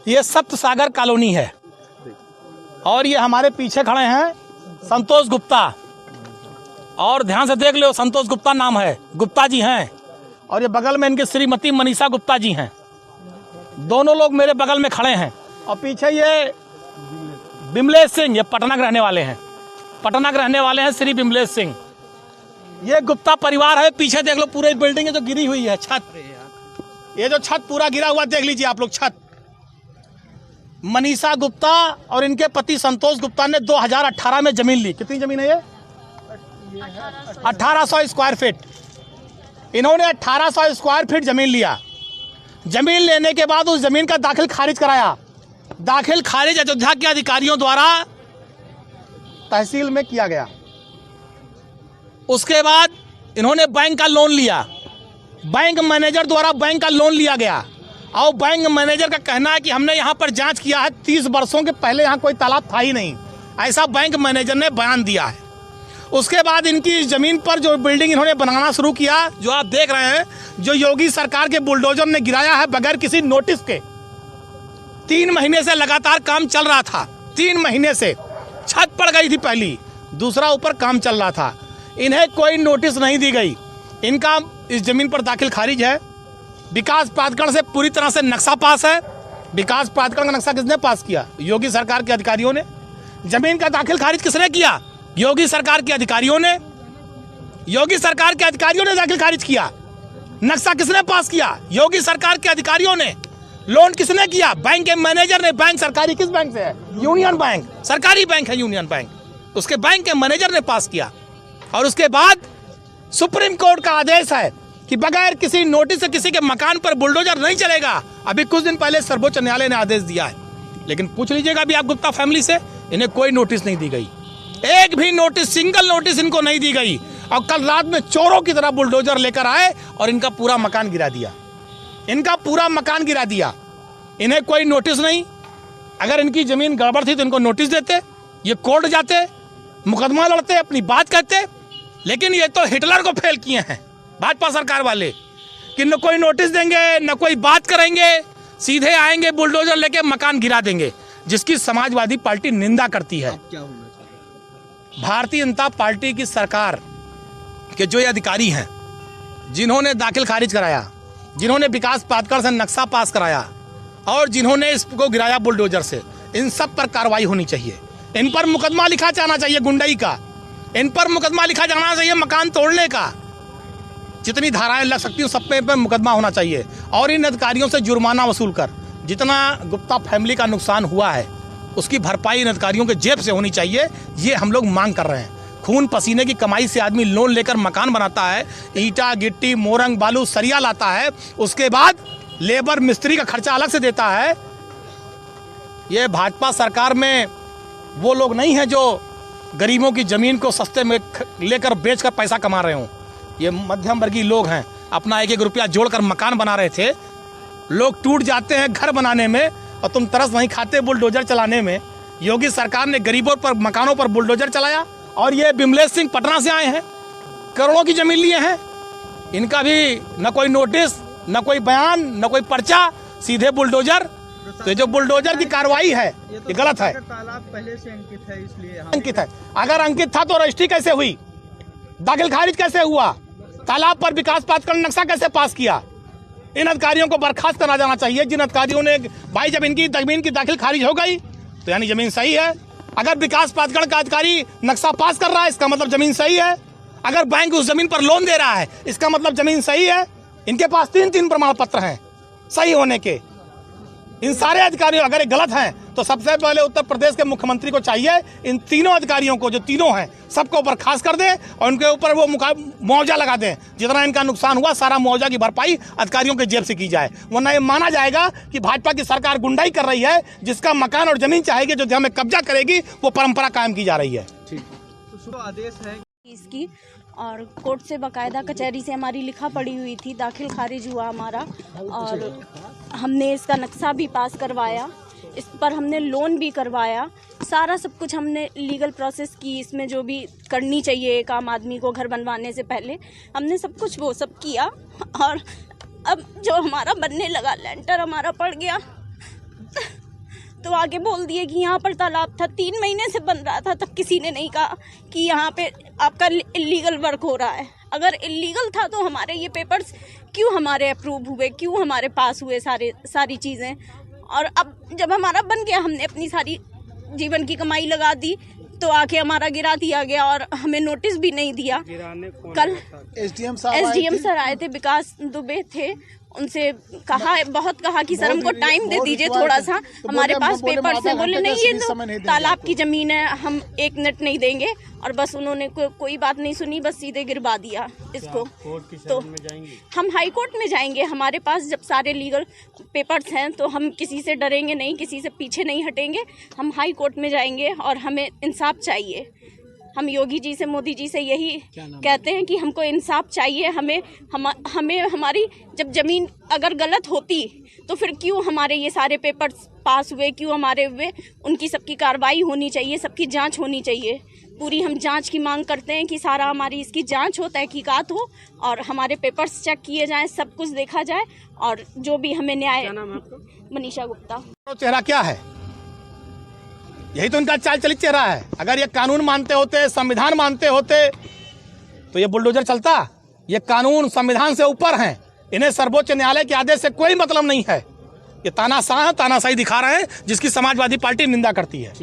ये सप्त सागर कॉलोनी है और ये हमारे पीछे खड़े हैं संतोष गुप्ता। और ध्यान से देख लो, संतोष गुप्ता नाम है, गुप्ता जी हैं। और ये बगल में इनके श्रीमती मनीषा गुप्ता जी हैं। दोनों लोग मेरे बगल में खड़े हैं। और पीछे ये बिमलेश सिंह, ये पटना के रहने वाले हैं, पटना के रहने वाले हैं श्री बिमलेश सिंह। ये गुप्ता परिवार है। पीछे देख लो, पूरी बिल्डिंग जो गिरी हुई है, छत, ये जो छत पूरा गिरा हुआ देख लीजिए आप लोग, छत। मनीषा गुप्ता और इनके पति संतोष गुप्ता ने 2018 में जमीन ली। कितनी जमीन है ये? 1800 स्क्वायर फीट। इन्होंने 1800 स्क्वायर फीट जमीन लिया। जमीन लेने के बाद उस जमीन का दाखिल खारिज कराया। दाखिल खारिज अयोध्या के अधिकारियों द्वारा तहसील में किया गया। उसके बाद इन्होंने बैंक का लोन लिया। बैंक मैनेजर द्वारा बैंक का लोन लिया गया और बैंक मैनेजर का कहना है कि हमने यहाँ पर जांच किया है, 30 वर्षों के पहले यहाँ कोई तालाब था ही नहीं, ऐसा बैंक मैनेजर ने बयान दिया है। उसके बाद इनकी ज़मीन पर जो बिल्डिंग इन्होंने बनाना शुरू किया, जो आप देख रहे हैं, जो योगी सरकार के बुलडोजर ने गिराया है बगैर किसी नोटिस के। 3 महीने से लगातार काम चल रहा था। 3 महीने से छत पड़ गई थी पहली, दूसरा ऊपर काम चल रहा था। इन्हें कोई नोटिस नहीं दी गई। इनका इस जमीन पर दाखिल खारिज है। विकास प्राधिकरण से पूरी तरह से नक्शा पास है। विकास प्राधिकरण का नक्शा किसने पास किया? योगी सरकार के अधिकारियों ने। जमीन का दाखिल खारिज किसने किया? योगी सरकार के अधिकारियों ने। योगी सरकार के अधिकारियों ने दाखिल खारिज किया। नक्शा किसने पास किया? योगी सरकार के अधिकारियों ने। लोन किसने किया? बैंक के मैनेजर ने। बैंक सरकारी किस बैंक से है? यूनियन बैंक, सरकारी बैंक है यूनियन बैंक। उसके बैंक के मैनेजर ने पास किया। और उसके बाद सुप्रीम कोर्ट का आदेश है कि बगैर किसी नोटिस से किसी के मकान पर बुलडोजर नहीं चलेगा। अभी कुछ दिन पहले सर्वोच्च न्यायालय ने आदेश दिया है। लेकिन पूछ लीजिएगा अभी आप गुप्ता फैमिली से, इन्हें कोई नोटिस नहीं दी गई। एक भी नोटिस, सिंगल नोटिस इनको नहीं दी गई। और कल रात में चोरों की तरह बुलडोजर लेकर आए और इनका पूरा मकान गिरा दिया। इनका पूरा मकान गिरा दिया। इन्हें कोई नोटिस नहीं। अगर इनकी जमीन गड़बड़ थी तो इनको नोटिस देते, ये कोर्ट जाते, मुकदमा लड़ते, अपनी बात कहते। लेकिन ये तो हिटलर को फेल किए हैं भाजपा सरकार वाले कि न कोई नोटिस देंगे, न कोई बात करेंगे, सीधे आएंगे बुलडोजर लेके मकान गिरा देंगे, जिसकी समाजवादी पार्टी निंदा करती है। भारतीय जनता पार्टी की सरकार के जो ये अधिकारी हैं, जिन्होंने दाखिल खारिज कराया, जिन्होंने विकास प्राधिकरण से नक्शा पास कराया और जिन्होंने इसको गिराया बुलडोजर से, इन सब पर कार्रवाई होनी चाहिए। इन पर मुकदमा लिखा जाना चाहिए गुंडई का। इन पर मुकदमा लिखा जाना चाहिए मकान तोड़ने का। जितनी धाराएं लग सकती हैं सब पे मुकदमा होना चाहिए। और इन अधिकारियों से जुर्माना वसूल कर जितना गुप्ता फैमिली का नुकसान हुआ है उसकी भरपाई इन अधिकारियों के जेब से होनी चाहिए। ये हम लोग मांग कर रहे हैं। खून पसीने की कमाई से आदमी लोन लेकर मकान बनाता है, ईटा गिट्टी मोरंग बालू सरिया लाता है, उसके बाद लेबर मिस्त्री का खर्चा अलग से देता है। ये भाजपा सरकार में वो लोग नहीं हैं जो गरीबों की जमीन को सस्ते में लेकर बेचकर पैसा कमा रहे हों। ये मध्यम वर्गीय लोग हैं, अपना 1-1 रुपया जोड़कर मकान बना रहे थे। लोग टूट जाते हैं घर बनाने में और तुम तरस नहीं खाते बुलडोजर चलाने में। योगी सरकार ने गरीबों पर, मकानों पर बुलडोजर चलाया। और ये बिमलेश सिंह पटना से आए हैं, करोड़ों की जमीन लिए हैं। इनका भी न कोई नोटिस, न कोई बयान, न कोई पर्चा, सीधे बुलडोजर। तो जो बुलडोजर की कार्रवाई है ये गलत है। तालाब पहले से अंकित है, इसलिए अंकित है। अगर अंकित था तो रजिस्ट्री कैसे हुई? दाखिल खारिज कैसे हुआ? तालाब पर विकास प्राधिकरण नक्शा कैसे पास किया? इन अधिकारियों को बर्खास्त करा जाना चाहिए। जिन अधिकारियों ने, भाई जब इनकी जमीन की दाखिल खारिज हो गई तो यानी जमीन सही है। अगर विकास प्राधिकरण का अधिकारी नक्शा पास कर रहा है इसका मतलब जमीन सही है। अगर बैंक उस जमीन पर लोन दे रहा है इसका मतलब जमीन सही है। इनके पास 3 प्रमाण पत्र हैं सही होने के। इन सारे अधिकारियों अगर ये गलत हैं तो सबसे पहले उत्तर प्रदेश के मुख्यमंत्री को चाहिए इन तीनों अधिकारियों को, जो तीनों हैं, सबको बर्खास्त कर दें और उनके ऊपर वो मुआवजा लगा दें। जितना इनका नुकसान हुआ सारा मुआवजा की भरपाई अधिकारियों के जेब से की जाए। वरना ये माना जाएगा कि भाजपा की सरकार गुंडाई कर रही है। जिसका मकान और जमीन चाहेगी, अयोध्या में कब्जा करेगी, वो परंपरा कायम की जा रही है। तो आदेश है इसकी, और कोर्ट से बाकायदा कचहरी से हमारी लिखा पड़ी हुई थी, दाखिल खारिज हुआ हमारा। और हमने इसका नक्शा भी पास करवाया, इस पर हमने लोन भी करवाया। सारा सब कुछ हमने लीगल प्रोसेस की, इसमें जो भी करनी चाहिए एक आम आदमी को घर बनवाने से पहले, हमने सब कुछ वो सब किया। और अब जो हमारा बनने लगा, लेंटर हमारा पड़ गया, तो आगे बोल दिए कि यहाँ पर तालाब था, 3 महीने से बन रहा था, तब किसी ने नहीं कहा कि यहाँ पे आपका इलीगल वर्क हो रहा है। अगर इलीगल था तो हमारे ये पेपर्स क्यों हमारे अप्रूव हुए, क्यों हमारे पास हुए सारी चीज़ें। और अब जब हमारा बन गया, हमने अपनी सारी जीवन की कमाई लगा दी, तो आके हमारा गिरा दिया गया और हमें नोटिस भी नहीं दिया। कल एसडीएम सर आए थे, विकास दुबे थे, उनसे बहुत कहा कि सर हमको टाइम दे दीजिए थोड़ा सा, हमारे पास पेपर्स हैं। बोले नहीं, ये तो तालाब की जमीन है, हम 1 मिनट नहीं देंगे। और बस उन्होंने कोई बात नहीं सुनी, बस सीधे गिरवा दिया इसको। तो हम हाई कोर्ट में जाएंगे, हमारे पास जब सारे लीगल पेपर्स हैं तो हम किसी से डरेंगे नहीं, किसी से पीछे नहीं हटेंगे। हम हाई कोर्ट में जाएंगे और हमें इंसाफ चाहिए। हम योगी जी से, मोदी जी से यही कहते हैं कि हमको इंसाफ चाहिए। हमें हमारी जब ज़मीन अगर गलत होती तो फिर क्यों हमारे ये सारे पेपर्स पास हुए, क्यों हमारे हुए, उनकी सबकी कार्रवाई होनी चाहिए, सबकी जांच होनी चाहिए। पूरी हम जांच की मांग करते हैं कि सारा हमारी इसकी जांच हो, तहकीकात हो और हमारे पेपर्स चेक किए जाएं, सब कुछ देखा जाए और जो भी हमें न्याय। मनीषा गुप्ता। चेहरा क्या है? यही तो इनका चाल चलित चेहरा है। अगर ये कानून मानते होते, संविधान मानते होते तो ये बुलडोजर चलता। ये कानून संविधान से ऊपर हैं, इन्हें सर्वोच्च न्यायालय के आदेश से कोई मतलब नहीं है। ये तानाशाह तानाशाही दिखा रहे हैं, जिसकी समाजवादी पार्टी निंदा करती है।